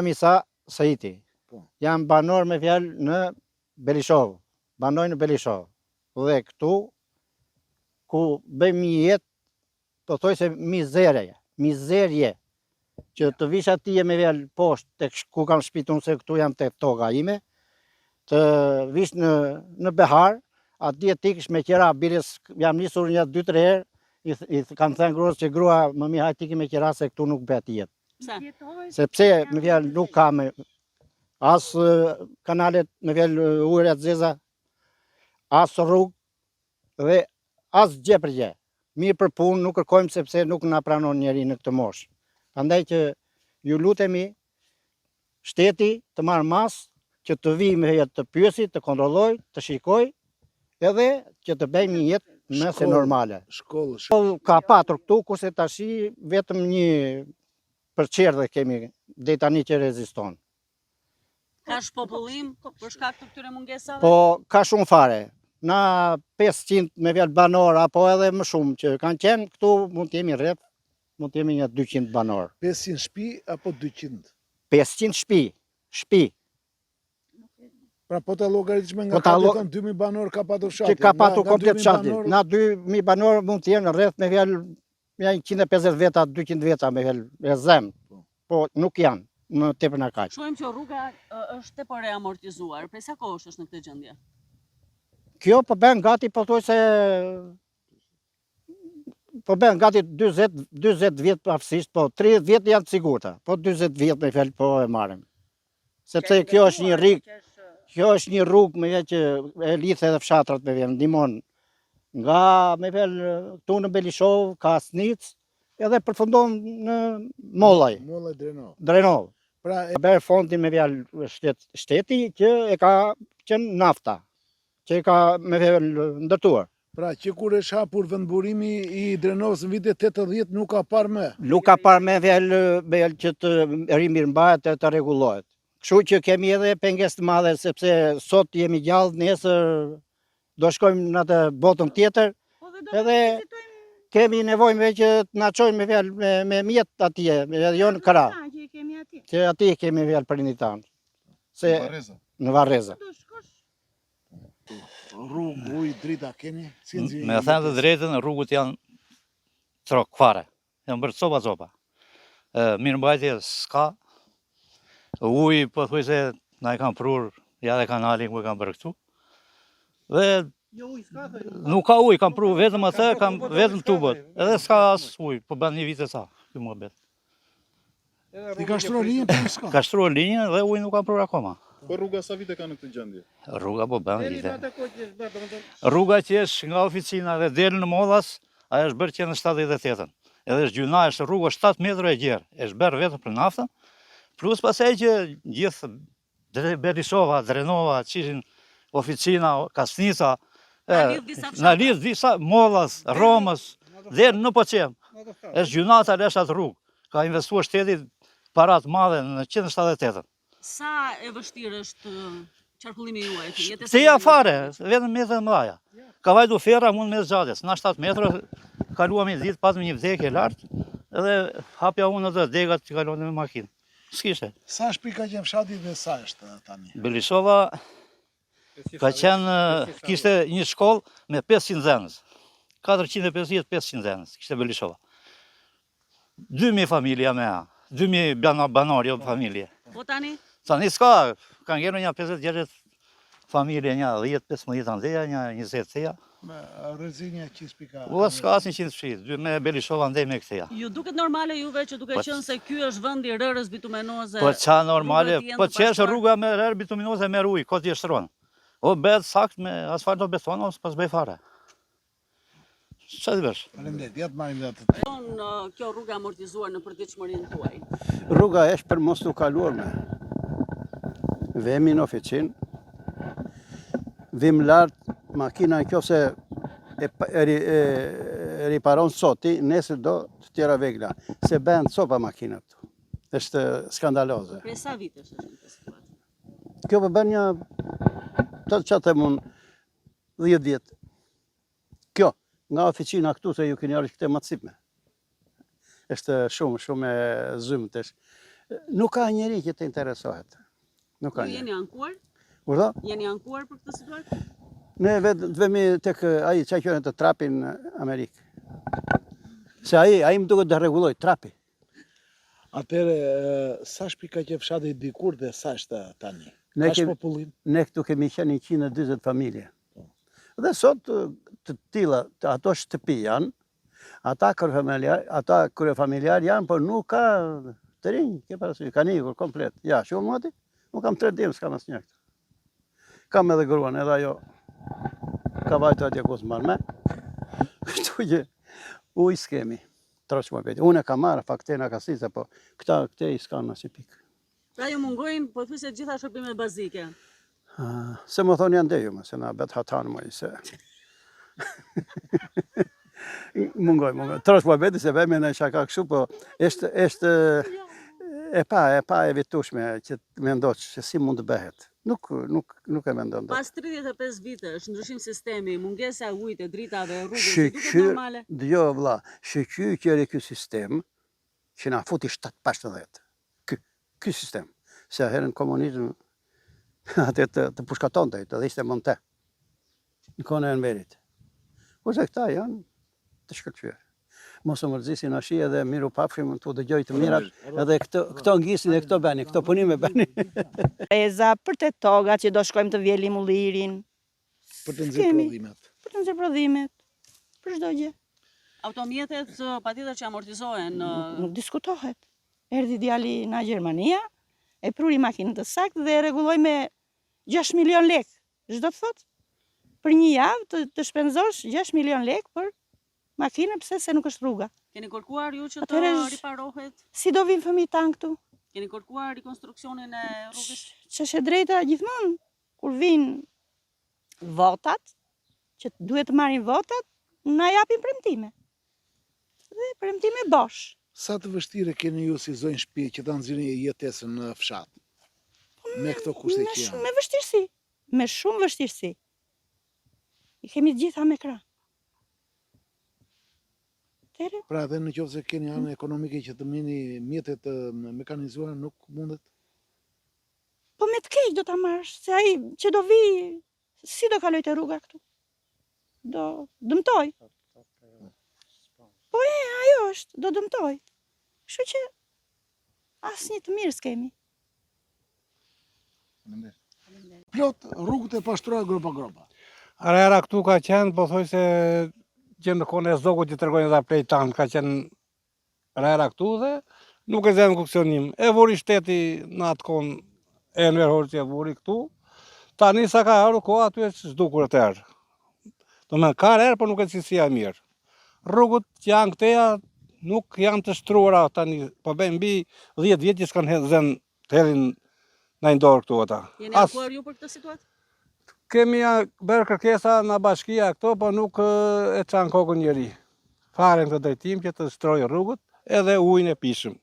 Misa Saiti. Jam banor me fjalë në Belishov. Banoj në Belishov. Dhe këtu, ku bëjmë një jetë, po thoj se mizerje, që të vish atje me fjalë poshtë, ku kam shpitun se këtu jam te toka ime, të vish në behar, atje tikësh me qera, birës jam nisur një 2-3 herë, i kam thënë gruas që grua më mirë hajt tiki me qera se këtu nuk bëhet jetë. Sepse me fjalë nuk ka as kanalet me fjalë ujëra të zeza, as rrugë dhe as gjë për gjë. Mirë për punë nuk kërkojmë sepse nuk na pranon njeri në këtë moshë. Prandaj që ju lutemi shteti të marrë mas që të vi me jetë të pyesi, të kontrolloj, të shikoj, edhe që të bëjmë një jetë nëse normale. Shkollë ka patur këtu, kurse tashi vetëm një përqerdhe kemi deri tani që reziston. Ka shpopullim për shkak të këtyre mungesave? Po, ka shumë fare. Na 500 me fjalë banor, apo edhe më shumë që kanë qenë këtu, mund të jemi rreth, mund të jemi një 200 banor. 500 shtëpi apo 200? 500 shtëpi. Pra po të llogaritshme nga ka 2000 banor ka patur fshati. Që ka patur komplet fshati. Na 2000 banor mund të jenë rreth me fjalë 150 veta, 200 veta me fjalë e zem. Po nuk janë në tepër na kaq. Shohim që rruga është tepër e amortizuar. Prej sa kohësh është në këtë gjendje? Kjo po bën gati, po thoj se po bën gati 40 vjet pavarësisht, po 30 vjet janë të sigurta, po 40 vjet me fjalë po e marrim. Sepse kjo është një rrugë, me fjalë që e lidh edhe fshatrat me fjalë, ndihmon nga me fjalë këtu në Belishov, ka Asnic, edhe përfundon në Mollaj. Mollaj Drenov. Pra bërë fondin me fjalë shteti që e ka qenë nafta, që e ka me fjalë ndërtuar. Pra që kur është hapur vendburimi i Drenovës në vitet 80 nuk ka parë më. Nuk ka parë me fjalë që të rimirëmbahet e të rregullohet. Kështu që kemi edhe pengesë të madhe sepse sot jemi gjallë, nesër do shkojmë në atë botën tjetër. Edhe kemi nevojë që të na çojnë me fjalë me mjet atje, edhe jo në krah. Që atje kemi fjalë prindit tanë. Se në Varreza. Rrugë, ujë, drita keni? Me thënë të drejtën, rrugët janë trok fare. Janë bërë copa. Mirëmbajtje s'ka. Ujë, po thuaj se na e kanë prur, ja dhe kanalin ku e kanë bërë këtu. Dhe nuk ka ujë, kanë prur vetëm atë, vetëm tubët. Edhe s'ka as ujë, po bën një vit e sa, ky muhabet. Ti ka shtruar linjën për s'ka? Ka shtruar linjën dhe ujë nuk ka prur akoma. Po rruga sa vite ka në këtë gjendje? Rruga po bën vite. Rruga që është nga oficina dhe del në Mollas, ajo është bërë që në 78-ën. Edhe është gjuna, është rruga 7 metra e gjerë, është bërë vetëm për naftën, plus pasaj që gjithë Belishova, Drenova, qishin oficina, Kasnica, në lidh disa Mollas, Romës, dhe në Poqem. Është gjuna të alesh atë rrugë. Ka investuar shtetit parat madhe në 178-ën. Sa e vështirë është qarkullimi juaj? Teja fare, vetëm metër mëdha. Ka vajtu ferra mund me zgjatjes. Na 7 metra kaluam një ditë patëm një vdekje lart, edhe hapja unë ato degat që kalonin me makinë. S'kishte. Sa shtëpi ka qenë fshati dhe sa është tani? Belishova ka qenë, kishte një shkollë me 500 nxënës. 450-500 nxënës kishte Belishova. 2000 familja me 2000 banor, jo familje. Po tani? Tani s'ka, kanë gjenë një 50-60 familje, një 10-15 andeja, një 20 theja. Me rrezinja që s'pika. Po s'ka as 100 fshi, me Belishova ndej me këtheja. Ju duket normale juve që duke qenë se ky është vendi rërës bituminoze? Po qa normale, po që është rruga me rërë bituminoze me rujë, ko t'i shtron. O bëhet sakt me asfalt o beton, ose pas bëj fare. Qa t'i bësh? Faleminderit, ja të marrim dhe atë. Kjo rruga amortizuar në përditshmërinë tuaj? Rruga është për mos t'u kaluar me. Vemi në oficin, vim lartë, makina në kjo se e riparon soti, nesër do të tjera vegla, se bënd copa makina këtu. Është skandaloze. Prej sa vitesh është në këtë situatë? Kjo për bën një, të qatë e mund, 10 vjetë. Kjo, nga oficina këtu se ju keni arë këtë matësipme. Është shumë e zymët është. Nuk ka njeri që të interesohet. Nuk ka Ju njeri. jeni ankuar? Kurdo? Jeni ankuar për këtë situatë? Ne vetë vemi tek ai çka quhen të trapin në Amerikë. Se ai më duhet të rregulloj trapi. Atëre, sa shpika që fshati dikur dhe sa është tani? Ne Ka kemi- popullim? Ne këtu kemi qenë 140 familje. Dhe sot të tilla, ato shtëpi janë, ata kryefamiljar janë, por nuk ka të rinj, ke parasysh, kanë ikur komplet. Ja, shumë moti, nuk kam 3 dimë, s'kam asnjë këtu. Kam edhe gruan, edhe ajo ka vajtë atje ku s'mban me. Kështu që ujë s'kemi. Troç më peti. Unë e kam marrë faktena ka sisa, po këte i s'kanë asnjë pikë. Pra ju mungojnë pothuajse gjitha shërbimet bazike. Se më thonë janë deju, se na bet hatanë më se... Mungoj. Troç më beti se vemi në shaka kështu, po është e pa evitueshme që të mendosh se si mund të bëhet. Nuk e mendon dot. Pas 35 vitesh, ndryshim sistemi, mungesa e ujit, e dritave, e rrugës, i duket normale? Jo vlla, shqyqyri ky sistem që na futi 7-15. Ky sistem. Se herën komunizëm atë të pushkatonte, të ishte monte. Në kohën e Enverit. Kurse këta janë të shkëlqyer. Mos u mërzisin ashi edhe miru pafshim të dëgjoj të mirat, edhe këto ngisin e këto bëni, këto punime bëni. Eza për të toga që do shkojmë të vjelim ullirin. Për të nxjerrë prodhimet. Për të nxjerrë prodhimet. Për çdo gjë. Automjetet patjetër që amortizohen. Nuk diskutohet. Erdhi djali nga Gjermania, e pruri makinën të saktë dhe e rregulloi me 6 milion lek. Çdo të thotë? Për një javë të shpenzosh 6 milion lek për makinë, pse se nuk është rruga. Keni kërkuar ju që të Atëherë riparohet? Si do vinë fëmijët tanë këtu? Keni kërkuar rikonstruksionin e rrugës? Ç'është e drejta gjithmonë kur vinë votat, që duhet të marrin votat, na japin premtime. Dhe premtime bosh. Sa të vështirë keni ju si zonjë shtëpi që ta nxirrni jetesën në fshat? Me këto kushte që janë. Me vështirësi. Me shumë vështirësi. I kemi të gjitha me krah. Tere? Pra edhe në qoftë se keni anë ekonomike që të mini mjetet të mekanizuara nuk mundet? Po me të keq do ta marrësh, se ai që do vi, si do kaloj te rruga këtu? Do dëmtoj. Po ajo është, do dëmtoj. Kështu që asnjë të mirë s'kemi. Plot rrugët e pastruara gropa. Arera këtu ka qenë, po thoj se që në kone e zogut që të regojnë dhe plej tanë, ka qenë rera këtu dhe nuk e zemë kuksionim. E vuri shteti në atë konë e në verhorë që e vuri këtu, tani sa ka arru koha aty e që zdukur e të erë. Do me ka erë, por nuk e cilësia e mirë. Rrugët që janë këteja nuk janë të shtruara tani, po bëjmë mbi 10 vjetë që s'kanë zenë të hedhin në ndorë këtu ata. Jeni ankuar ju për këtë situatë? Kemi bërë kërkesa në bashkia këto, po nuk e qanë kokën njeri. Faren këtë drejtim që të shtrojë rrugët edhe ujnë e pishëm.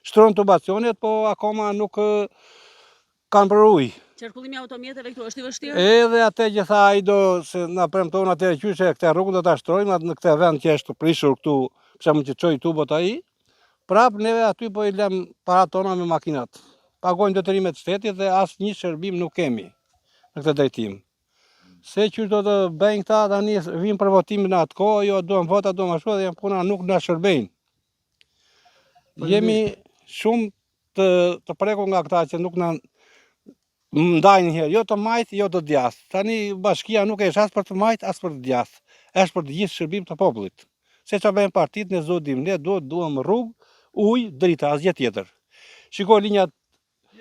Shtrojnë tubacionet, po akoma nuk kanë për ujë. Qarkullimi automjeteve këtu është i vështirë? Edhe atë që tha ai do se na premton atë qyshe këte rrugët do ta shtrojmë në këtë vend që është prishur këtu, pse më që çoj tubot ai. Prap neve aty po i lëm para tona me makinat. Pagojnë detyrimet shtetit dhe asnjë shërbim nuk kemi në këtë drejtim. Se që do të bëjnë këta, tani vinë për votimin në atë kohë, jo duhem vota, duhem ashtu, dhe janë puna nuk na shërbejnë. Jemi shumë të prekur nga këta që nuk na ndajnë herë, jo të majtë, jo të djathë. Tani bashkia nuk është as për të majtë, as për të djathë. Është për të gjithë shërbim të popullit. Se që bëjmë partit, ne zodim, ne duhem rrugë, ujë, drita, asgjë tjetër. Shiko linjat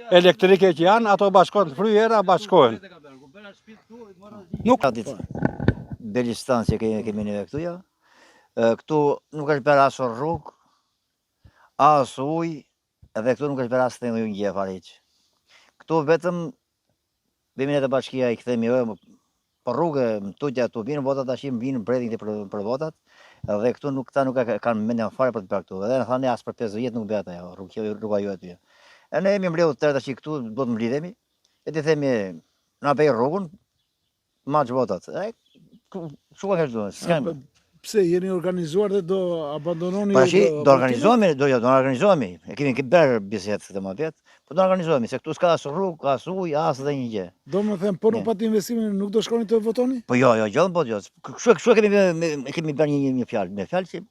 elektrike që janë, ato bashkohen, fryera bashkohen. Nuk Belistan që kemi neve këtu, ja. Këtu nuk është bërë asë rrugë, asë ujë, edhe këtu nuk është bërë asë të ujë një fariq. Këtu vetëm, bëmi në të bashkia i këthemi për rrugë, më tutja të vinë votat, ashim vinë mbredhin për votat, edhe këtu këta nuk kanë mendja fare për të bërë këtu, edhe në thani asë për 5 vjetë nuk bëhet ajo, rruga ju aty. E ne jemi mbleu të tërë tash këtu, do të mblidhemi, e të themi, na bëj rrugën, ma që votat. Shua kështë duhet, s'kem. Pse jeni organizuar dhe do abandononi? Parashi, do organizohemi, e kemi bërë bisedë këtë më vjet, po do organizohemi, se këtu s'ka as rrugë, as ujë, as dhe një gjë. Do më them, po nuk pat investimin, nuk do shkoni të votoni? Po jo, gjallë po jo. Kështu kemi bërë një fjalë, me fjalë që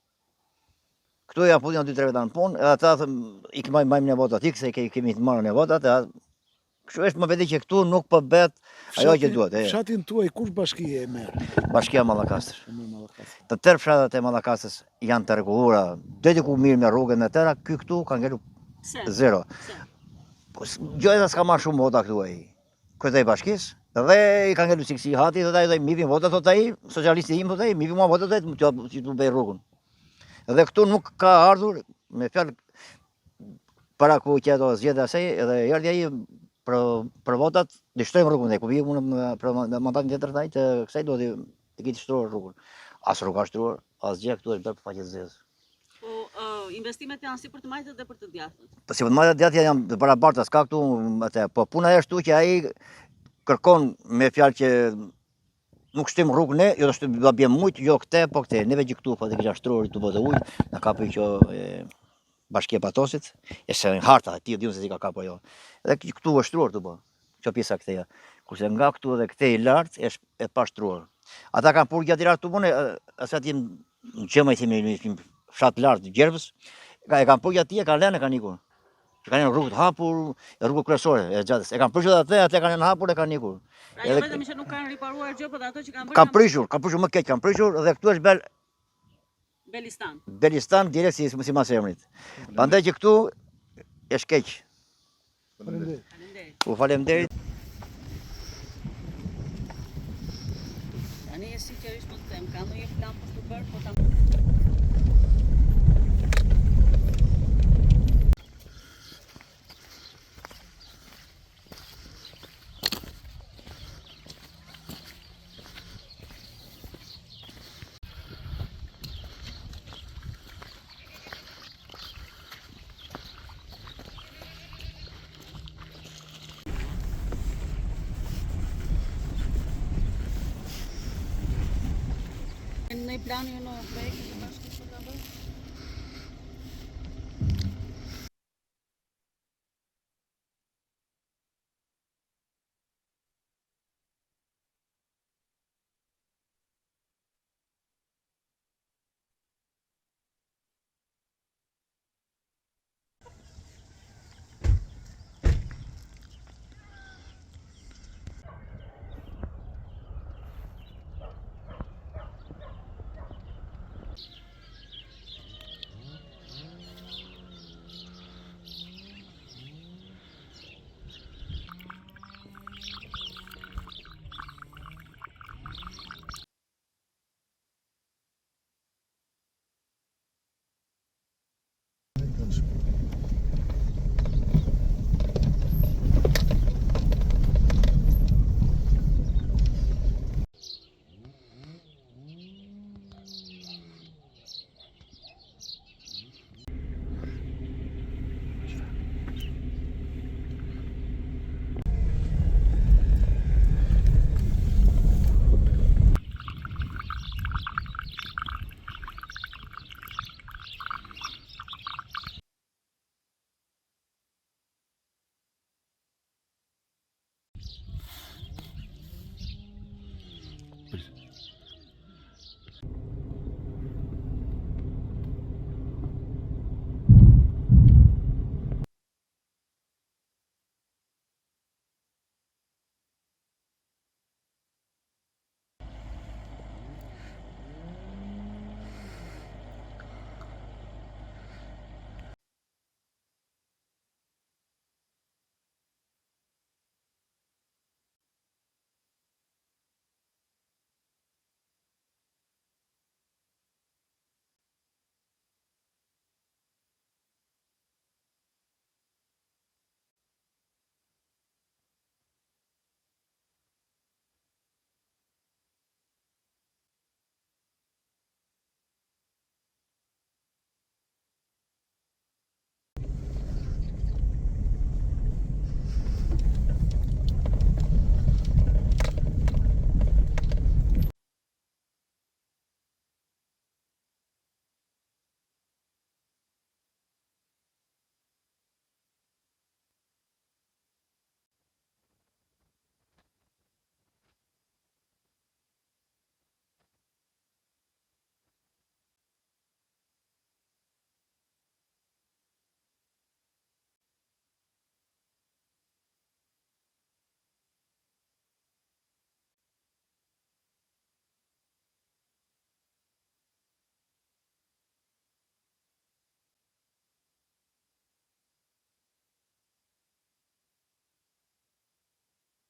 këtu janë punë 2-3 veta në punë, edhe ata i majmë në votat ikë, se kemi të marrë në votat, kështu është më veti që këtu nuk po bëhet ajo që duhet. Fshatin tuaj kush bashkia e merr? Bashkia Mallakastër. Të tërë fshatat e Mallakastës janë të rregulluara, deri ku mirë me rrugën e tëra, këtu ka ngelu zero. Gjojta s'ka marrë shumë vota këtu ai. Këtë e bashkisë, dhe i ka ngelu si hati, dhe ai mi vin vota, thot ai, socialisti im, thot ai, mi vin mua vota, që tu bëj rrugën. Dhe këtu nuk ka ardhur, me fjalë, para ku që ato zgjedhja asaj, edhe erdhi ai për votat, dhe shtojmë rrugën dhe ku vi unë për mandatin tjetër ndaj të kësaj do të kiti shtruar rrugën. As rruga shtruar, as gjë këtu është bërë për faqe zezë. Po investimet janë si për të majtët dhe për të djathtët. Po si për të majtët dhe djathtët janë të barabarta, s'ka këtu atë, po puna është tu që ai kërkon me fjalë që nuk shtim rrugën ne, jo do bjem ujë, jo këte, po këte. Neve që këtu po të kisha shtruar të botë ujë, na kapi që Bashkia Patosit, e se në harta, ti diun se si ka kapo jo. Edhe këtu është shtruar të po, që pjesa këteja. Kurse nga këtu dhe këte i lartë, e pa shtruar. Ata kanë pur gjatë i lartë të bune, asë ati në qëma i thimi fshatë lartë Gjervës, e kanë pur gjatë ti, e kanë lënë, e kanë ikur. E kanë rrugë të hapur, rrugë kryesore e gjatës. E kanë prishur atë kanë lënë hapur, e kanë ikur. Pra jo vetëm që nuk kanë riparuar gjë, por ato që kanë bërë. Kanë prishur më keq, kanë prishur dhe këtu është Belistan. Belistan direkt si mas emrit. Prandaj që këtu është keq. U faleminderit. Tani e sinqerisht po të them, ka ndonjë plan për të bërë, po ta në plani në